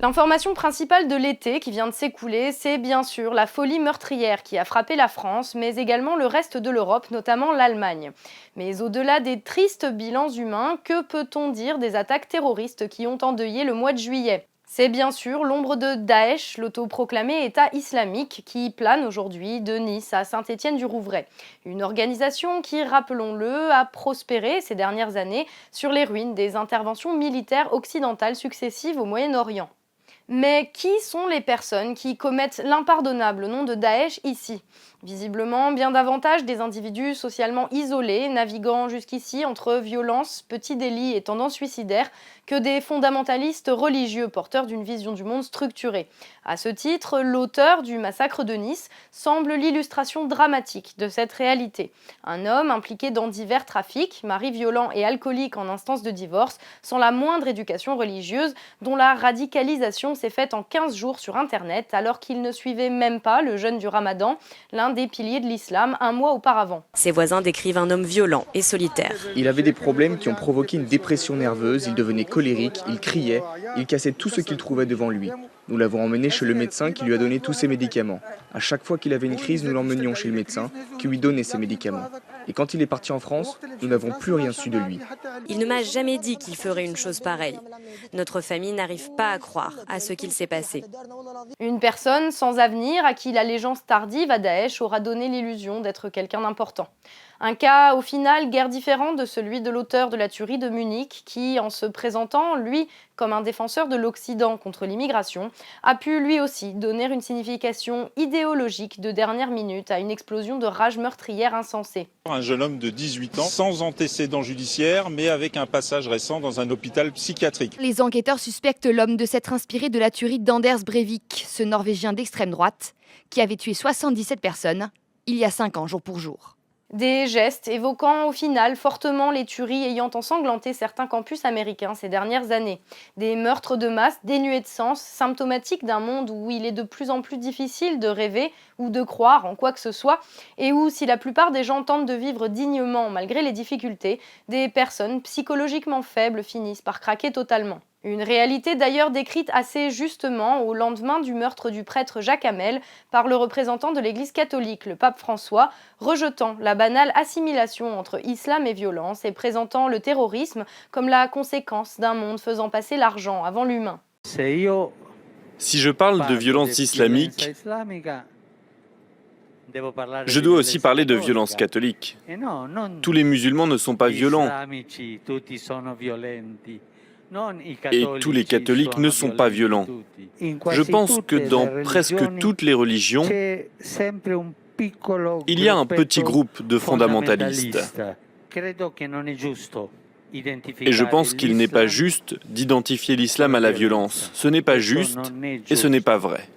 L'information principale de l'été qui vient de s'écouler, c'est bien sûr la folie meurtrière qui a frappé la France, mais également le reste de l'Europe, notamment l'Allemagne. Mais au-delà des tristes bilans humains, que peut-on dire des attaques terroristes qui ont endeuillé le mois de juillet? C'est bien sûr l'ombre de Daesh, l'autoproclamé État islamique, qui plane aujourd'hui de Nice à Saint-Étienne-du-Rouvray. Une organisation qui, rappelons-le, a prospéré ces dernières années sur les ruines des interventions militaires occidentales successives au Moyen-Orient. Mais qui sont les personnes qui commettent l'impardonnable au nom de Daesh ici? Visiblement, bien davantage des individus socialement isolés, naviguant jusqu'ici entre violence, petits délits et tendances suicidaires, que des fondamentalistes religieux porteurs d'une vision du monde structurée. À ce titre, l'auteur du massacre de Nice semble l'illustration dramatique de cette réalité. Un homme impliqué dans divers trafics, mari violent et alcoolique en instance de divorce, sans la moindre éducation religieuse, dont la radicalisation s'est faite en 15 jours sur Internet alors qu'il ne suivait même pas le jeûne du Ramadan, l'un des piliers de l'islam, un mois auparavant. Ses voisins décrivent un homme violent et solitaire. Il avait des problèmes qui ont provoqué une dépression nerveuse, il devenait colérique, il criait, il cassait tout ce qu'il trouvait devant lui. Nous l'avons emmené chez le médecin qui lui a donné tous ses médicaments. À chaque fois qu'il avait une crise, nous l'emmenions chez le médecin qui lui donnait ses médicaments. Et quand il est parti en France, nous n'avons plus rien su de lui. Il ne m'a jamais dit qu'il ferait une chose pareille. Notre famille n'arrive pas à croire à ce qu'il s'est passé. Une personne sans avenir à qui l'allégeance tardive à Daesh aura donné l'illusion d'être quelqu'un d'important. Un cas au final guère différent de celui de l'auteur de la tuerie de Munich qui, en se présentant, lui, comme un défenseur de l'Occident contre l'immigration, a pu lui aussi donner une signification idéologique de dernière minute à une explosion de rage meurtrière insensée. Un jeune homme de 18 ans, sans antécédent judiciaire, mais avec un passage récent dans un hôpital psychiatrique. Les enquêteurs suspectent l'homme de s'être inspiré de la tuerie d'Anders Breivik, ce Norvégien d'extrême droite, qui avait tué 77 personnes il y a 5 ans, jour pour jour. Des gestes évoquant au final fortement les tueries ayant ensanglanté certains campus américains ces dernières années. Des meurtres de masse dénués de sens, symptomatiques d'un monde où il est de plus en plus difficile de rêver ou de croire en quoi que ce soit, et où, si la plupart des gens tentent de vivre dignement malgré les difficultés, des personnes psychologiquement faibles finissent par craquer totalement. Une réalité d'ailleurs décrite assez justement au lendemain du meurtre du prêtre Jacques Hamel par le représentant de l'Église catholique, le pape François, rejetant la banale assimilation entre islam et violence et présentant le terrorisme comme la conséquence d'un monde faisant passer l'argent avant l'humain. Si je parle de violence islamique, je dois aussi parler de violence catholique. Tous les musulmans ne sont pas violents. Et tous les catholiques ne sont pas violents. Je pense que dans presque toutes les religions, il y a un petit groupe de fondamentalistes. Et je pense qu'il n'est pas juste d'identifier l'islam à la violence. Ce n'est pas juste et ce n'est pas vrai.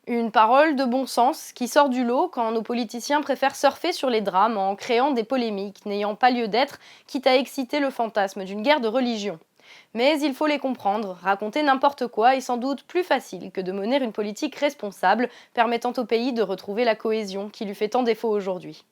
Une parole de bon sens qui sort du lot quand nos politiciens préfèrent surfer sur les drames en créant des polémiques n'ayant pas lieu d'être, quitte à exciter le fantasme d'une guerre de religion. Mais il faut les comprendre, raconter n'importe quoi est sans doute plus facile que de mener une politique responsable permettant au pays de retrouver la cohésion qui lui fait tant défaut aujourd'hui.